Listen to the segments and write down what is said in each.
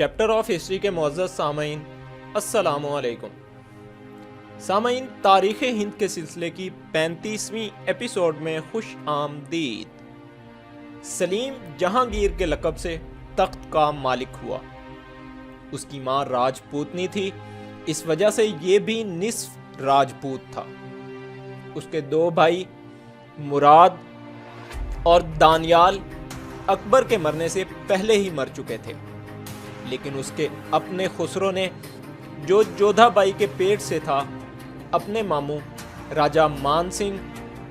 Chapter of history کے معزز سامعین، السلام علیکم۔ سامعین، تاریخ ہند کے سلسلے کی 35ویں ایپیسوڈ میں خوش آمدید۔ سلیم جہانگیر کے لقب سے تخت کا مالک ہوا۔ اس کی ماں راجپوتنی تھی، اس وجہ سے یہ بھی نصف راجپوت تھا۔ اس کے 2 بھائی مراد اور دانیال اکبر کے مرنے سے پہلے ہی مر چکے تھے، لیکن اس کے اپنے خسرو نے، جو جودھا بائی کے پیٹ سے تھا، اپنے ماموں راجہ مان سنگھ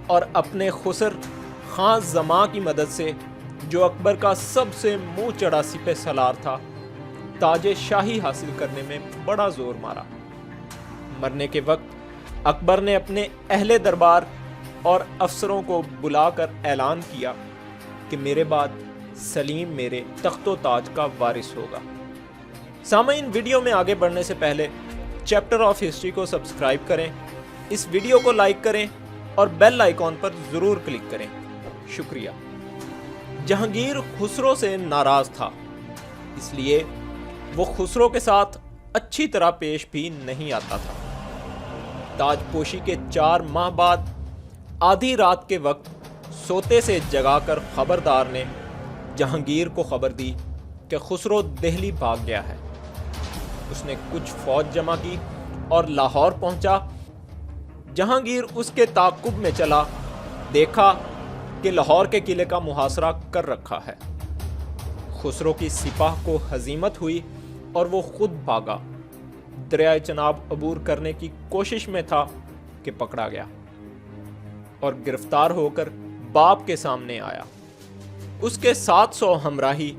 اور اپنے خسر خان زماں کی مدد سے، جو اکبر کا سب سے منہ چڑھا سپہ سالار تھا، تاج شاہی حاصل کرنے میں بڑا زور مارا۔ مرنے کے وقت اکبر نے اپنے اہل دربار اور افسروں کو بلا کر اعلان کیا کہ میرے بعد سلیم میرے تخت و تاج کا وارث ہوگا۔ سامعین، ویڈیو میں آگے بڑھنے سے پہلے چیپٹر آف ہسٹری کو سبسکرائب کریں، اس ویڈیو کو لائک کریں اور بیل آئیکن پر ضرور کلک کریں۔ شکریہ۔ جہانگیر خسرو سے ناراض تھا، اس لیے وہ خسرو کے ساتھ اچھی طرح پیش بھی نہیں آتا تھا۔ تاج پوشی کے 4 ماہ بعد آدھی رات کے وقت سوتے سے جگا کر خبردار نے جہانگیر کو خبر دی کہ خسرو دہلی بھاگ گیا ہے۔ اس نے کچھ فوج جمع کی اور لاہور پہنچا۔ جہانگیر اس کے تعاقب میں چلا، دیکھا کہ لاہور کے قلعے کا محاصرہ کر رکھا ہے۔ خسرو کی سپاہ کو ہزیمت ہوئی اور وہ خود بھاگا۔ دریائے چناب عبور کرنے کی کوشش میں تھا کہ پکڑا گیا اور گرفتار ہو کر باپ کے سامنے آیا۔ اس کے 700 ہمراہی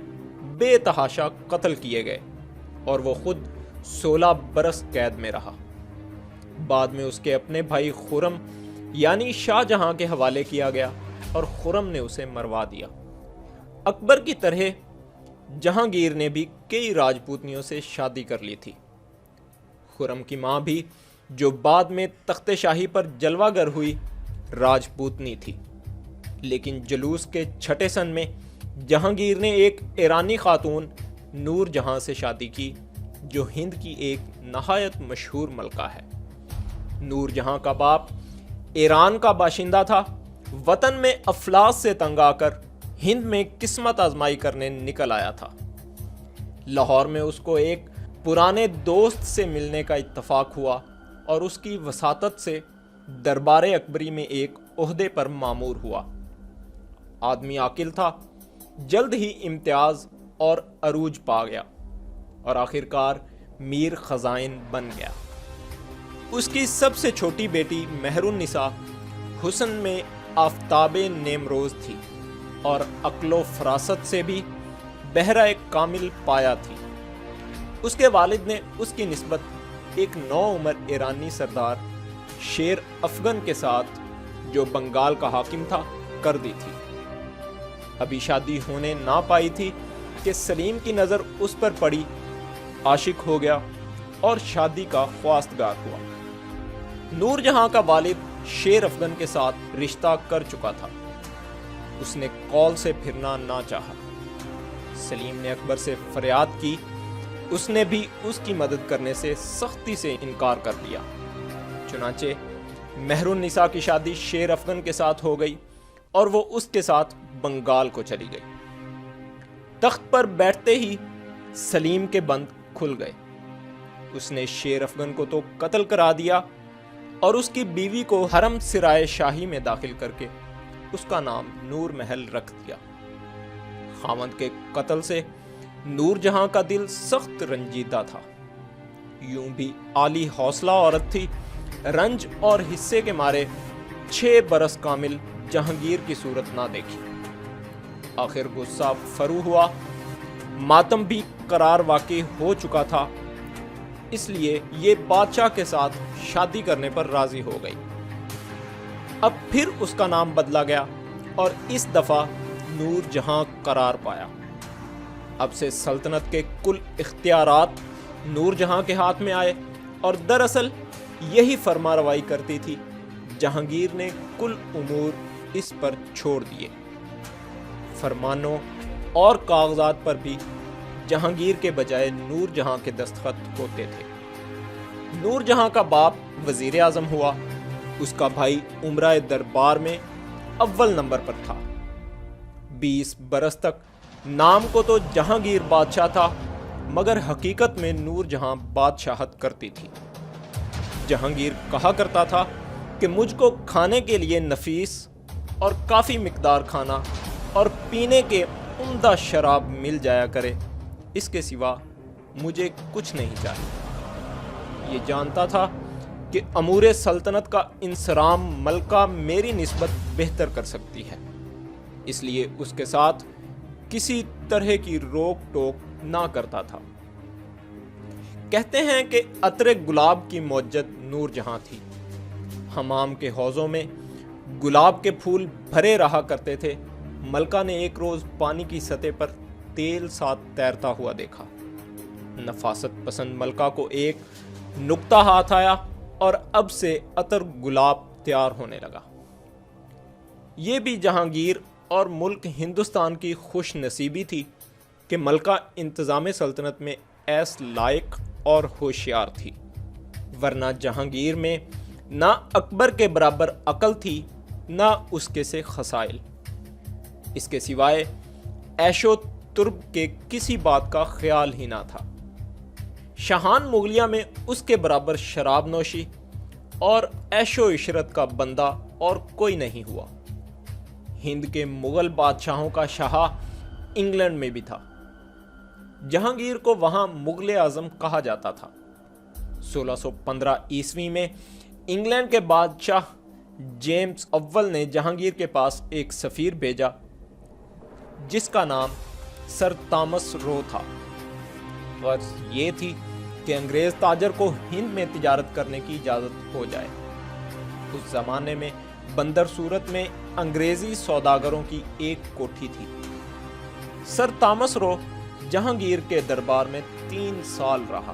بے تحاشا قتل کیے گئے اور وہ خود 16 برس قید میں رہا۔ بعد میں اس کے اپنے بھائی خرم یعنی شاہ جہاں کے حوالے کیا گیا اور خرم نے اسے مروا دیا۔ اکبر کی طرح جہانگیر نے بھی کئی راجپوتنیوں سے شادی کر لی تھی۔ خرم کی ماں بھی، جو بعد میں تخت شاہی پر جلوہ گر ہوئی، راجپوتنی تھی، لیکن جلوس کے 6 سن میں جہانگیر نے ایک ایرانی خاتون نور جہاں سے شادی کی، جو ہند کی ایک نہایت مشہور ملکہ ہے۔ نور جہاں کا باپ ایران کا باشندہ تھا، وطن میں افلاس سے تنگ آ کر ہند میں قسمت آزمائی کرنے نکل آیا تھا۔ لاہور میں اس کو ایک پرانے دوست سے ملنے کا اتفاق ہوا اور اس کی وساطت سے دربار اکبری میں ایک عہدے پر مامور ہوا۔ آدمی عاقل تھا، جلد ہی امتیاز اور عروج پا گیا اور آخرکار میر خزائن بن گیا۔ اس کی سب سے چھوٹی بیٹی مہر النساء حسن میں آفتاب نیمروز تھی اور عقل و فراست سے بھی بہرہ کامل پایا تھی۔ اس کے والد نے اس کی نسبت ایک نوعمر ایرانی سردار شیر افغن کے ساتھ، جو بنگال کا حاکم تھا، کر دی تھی۔ ابھی شادی ہونے نہ پائی تھی کہ سلیم کی نظر اس پر پڑی، عاشق ہو گیا اور شادی کا خواستگار ہوا۔ نور جہاں کا والد شیر افغن کے ساتھ رشتہ کر چکا تھا، اس نے قول سے پھرنا نہ چاہا۔ سلیم نے اکبر سے فریاد کی، اس نے بھی اس کی مدد کرنے سے سختی سے انکار کر دیا۔ چنانچہ مہر النساء کی شادی شیر افغن کے ساتھ ہو گئی اور وہ اس کے ساتھ بنگال کو چلی گئی۔ تخت پر بیٹھتے ہی سلیم کے بند کھل گئے۔ اس نے شیر افغن کو تو قتل کرا دیا اور اس کی بیوی کو حرم سرائے شاہی میں داخل کر کے اس کا نام نور محل رکھ دیا۔ خاوند کے قتل سے نور جہاں کا دل سخت رنجیدہ تھا۔ یوں بھی عالی حوصلہ عورت تھی، رنج اور حصے کے مارے 6 برس کامل جہانگیر کی صورت نہ دیکھی۔ آخر غصہ فرو ہوا، ماتم بھی قرار واقع ہو چکا تھا، اس لیے یہ بادشاہ کے ساتھ شادی کرنے پر راضی ہو گئی۔ اب پھر اس کا نام بدلا گیا اور اس دفعہ نور جہاں قرار پایا۔ اب سے سلطنت کے کل اختیارات نور جہاں کے ہاتھ میں آئے اور دراصل یہی فرما روائی کرتی تھی۔ جہانگیر نے کل امور اس پر چھوڑ دیے۔ فرمانوں اور کاغذات پر بھی جہانگیر کے بجائے نور جہاں کے دستخط ہوتے تھے۔ نور جہاں کا باپ وزیر اعظم ہوا، اس کا بھائی عمرہ دربار میں اول نمبر پر تھا۔ 20 برس تک نام کو تو جہانگیر بادشاہ تھا، مگر حقیقت میں نور جہاں بادشاہت کرتی تھی۔ جہانگیر کہا کرتا تھا کہ مجھ کو کھانے کے لیے نفیس اور کافی مقدار کھانا اور پینے کے عمدہ شراب مل جایا کرے، اس کے سوا مجھے کچھ نہیں چاہیے۔ یہ جانتا تھا کہ امور سلطنت کا انصرام ملکہ میری نسبت بہتر کر سکتی ہے، اس لیے اس کے ساتھ کسی طرح کی روک ٹوک نہ کرتا تھا۔ کہتے ہیں کہ عطر گلاب کی معجد نور جہاں تھی۔ حمام کے حوضوں میں گلاب کے پھول بھرے رہا کرتے تھے۔ ملکہ نے ایک روز پانی کی سطح پر تیل ساتھ تیرتا ہوا دیکھا۔ نفاست پسند ملکہ کو ایک نکتہ ہاتھ آیا اور اب سے عطر گلاب تیار ہونے لگا۔ یہ بھی جہانگیر اور ملک ہندوستان کی خوش نصیبی تھی کہ ملکہ انتظام سلطنت میں ایس لائق اور ہوشیار تھی، ورنہ جہانگیر میں نہ اکبر کے برابر عقل تھی نہ اس کے سے خصائل۔ اس کے سوائے عیش و ترب کے کسی بات کا خیال ہی نہ تھا۔ شاہان مغلیہ میں اس کے برابر شراب نوشی اور عیش و عشرت کا بندہ اور کوئی نہیں ہوا۔ ہند کے مغل بادشاہوں کا شاہ انگلینڈ میں بھی تھا۔ جہانگیر کو وہاں مغل اعظم کہا جاتا تھا۔ 1615 عیسوی میں انگلینڈ کے بادشاہ جیمز اول نے جہانگیر کے پاس ایک سفیر بھیجا جس کا نام سر تامس رو تھا۔ غرض یہ تھی کہ انگریز تاجر کو ہند میں تجارت کرنے کی اجازت ہو جائے۔ اس زمانے میں بندر صورت میں انگریزی سوداگروں کی ایک کوٹھی تھی۔ سر تامس رو جہانگیر کے دربار میں 3 سال رہا۔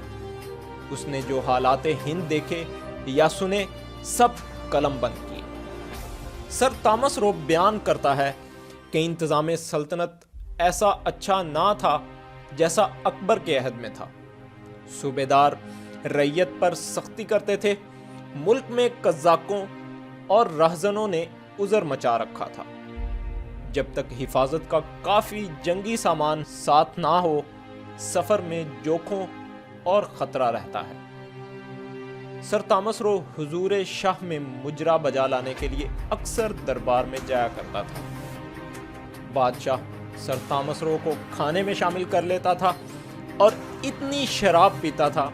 اس نے جو حالات ہند دیکھے یا سنے سب قلم بند کیے۔ سر تامس رو بیان کرتا ہے کہ انتظام سلطنت ایسا اچھا نہ تھا جیسا اکبر کے عہد میں تھا۔ صوبیدار رعیت پر سختی کرتے تھے۔ ملک میں قزاقوں اور رہزنوں نے عذر مچا رکھا تھا۔ جب تک حفاظت کا کافی جنگی سامان ساتھ نہ ہو، سفر میں جوکھوں اور خطرہ رہتا ہے۔ سر تامس رو حضور شاہ میں مجرا بجا لانے کے لیے اکثر دربار میں جایا کرتا تھا۔ بادشاہ سر تامس رو کو کھانے میں شامل کر لیتا تھا اور اتنی شراب پیتا تھا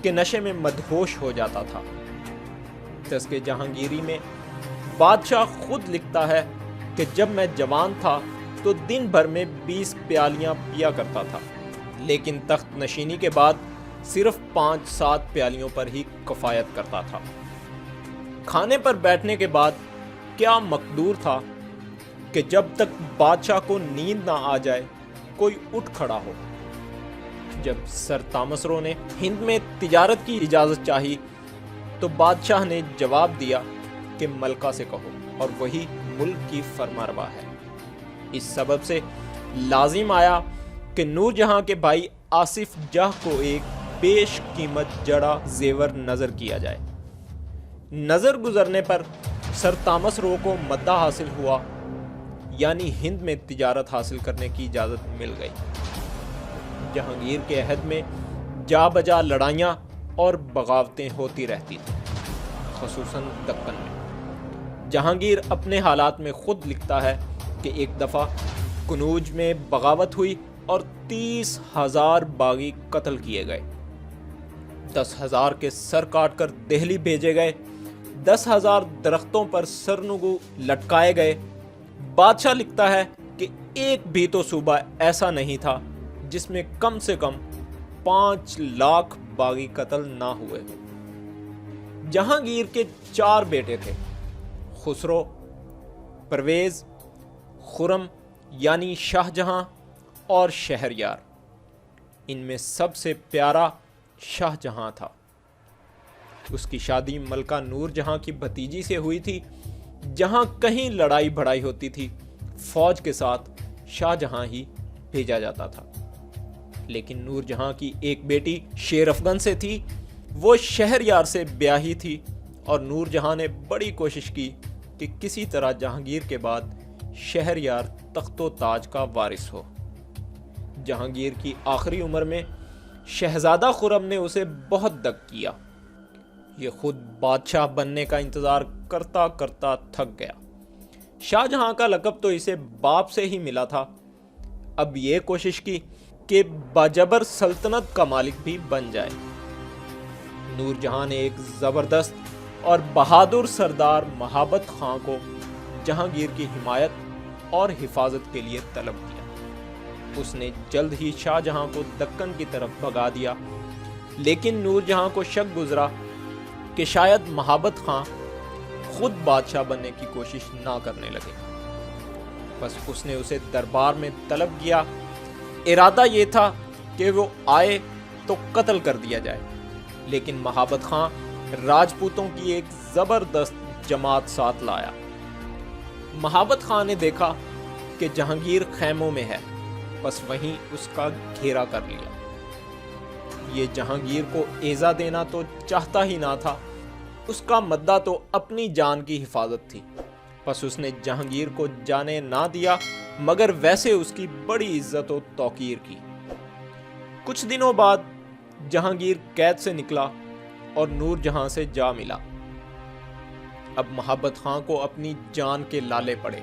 کہ نشے میں مدہوش ہو جاتا تھا۔ تذکرہ جہانگیری میں بادشاہ خود لکھتا ہے کہ جب میں جوان تھا تو دن بھر میں 20 پیالیاں پیا کرتا تھا، لیکن تخت نشینی کے بعد صرف 5-7 پیالیوں پر ہی کفایت کرتا تھا۔ کھانے پر بیٹھنے کے بعد کیا مقدور تھا کہ جب تک بادشاہ کو نیند نہ آ جائے کوئی اٹھ کھڑا ہو۔ جب سر تامس رو نے ہند میں تجارت کی اجازت چاہی تو بادشاہ نے جواب دیا کہ ملکہ سے کہو، اور وہی ملک کی فرمانروا ہے۔ اس سبب سے لازم آیا کہ نور جہاں کے بھائی آصف جاہ کو ایک بیش قیمت جڑا زیور نظر کیا جائے۔ نظر گزرنے پر سر تامس رو کو مدہ حاصل ہوا، یعنی ہند میں تجارت حاصل کرنے کی اجازت مل گئی۔ جہانگیر کے عہد میں جا بجا لڑائیاں اور بغاوتیں ہوتی رہتی تھیں، خصوصاً دکن میں۔ جہانگیر اپنے حالات میں خود لکھتا ہے کہ ایک دفعہ کنوج میں بغاوت ہوئی اور 30,000 باغی قتل کیے گئے۔ 10,000 کے سر کاٹ کر دہلی بھیجے گئے۔ 10,000 درختوں پر سرنگو لٹکائے گئے۔ بادشاہ لکھتا ہے کہ ایک بھی تو صوبہ ایسا نہیں تھا جس میں کم سے کم 5 لاکھ باغی قتل نہ ہوئے۔ جہانگیر کے 4 بیٹے تھے، خسرو، پرویز، خرم یعنی شاہ جہاں اور شہریار۔ ان میں سب سے پیارا شاہ جہاں تھا۔ اس کی شادی ملکہ نور جہاں کی بھتیجی سے ہوئی تھی۔ جہاں کہیں لڑائی بھڑائی ہوتی تھی، فوج کے ساتھ شاہ جہاں ہی بھیجا جاتا تھا۔ لیکن نور جہاں کی ایک بیٹی شیر افغن سے تھی، وہ شہریار سے بیاہی تھی، اور نور جہاں نے بڑی کوشش کی کہ کسی طرح جہانگیر کے بعد شہریار تخت و تاج کا وارث ہو۔ جہانگیر کی آخری عمر میں شہزادہ خرم نے اسے بہت دگ کیا۔ یہ خود بادشاہ بننے کا انتظار کرتا کرتا تھک گیا۔ شاہ جہاں کا لقب تو اسے باپ سے ہی ملا تھا، اب یہ کوشش کی کہ باجبر سلطنت کا مالک بھی بن جائے۔ نور جہاں نے ایک زبردست اور بہادر سردار مہابت خان کو جہانگیر کی حمایت اور حفاظت کے لیے طلب کیا۔ اس نے جلد ہی شاہ جہاں کو دکن کی طرف بھگا دیا، لیکن نور جہاں کو شک گزرا کہ شاید مہابت خان خود بادشاہ بننے کی کوشش نہ کرنے لگے۔ بس اس نے اسے دربار میں طلب کیا۔ ارادہ یہ تھا کہ وہ آئے تو قتل کر دیا جائے، لیکن مہابت خان راجپوتوں کی ایک زبردست جماعت ساتھ لایا۔ مہابت خان نے دیکھا کہ جہانگیر خیموں میں ہے، بس وہیں اس کا گھیرا کر لیا۔ یہ جہانگیر کو ایذا دینا تو چاہتا ہی نہ تھا، اس کا مدعا تو اپنی جان کی حفاظت تھی، بس اس نے جہانگیر کو جانے نہ دیا، مگر ویسے اس کی بڑی عزت و توقیر کی۔ کچھ دنوں بعد جہانگیر قید سے نکلا اور نور جہاں سے جا ملا۔ اب مہابت خان کو اپنی جان کے لالے پڑے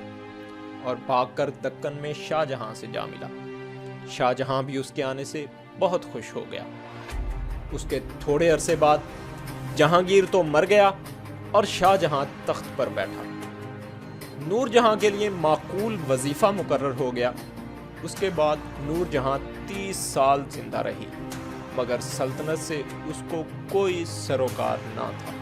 اور بھاگ کر دکن میں شاہ جہاں سے جا ملا۔ شاہ جہاں بھی اس کے آنے سے بہت خوش ہو گیا۔ اس کے تھوڑے عرصے بعد جہانگیر تو مر گیا اور شاہ جہاں تخت پر بیٹھا۔ نور جہاں کے لیے معقول وظیفہ مقرر ہو گیا۔ اس کے بعد نور جہاں 30 سال زندہ رہی، مگر سلطنت سے اس کو کوئی سروکار نہ تھا۔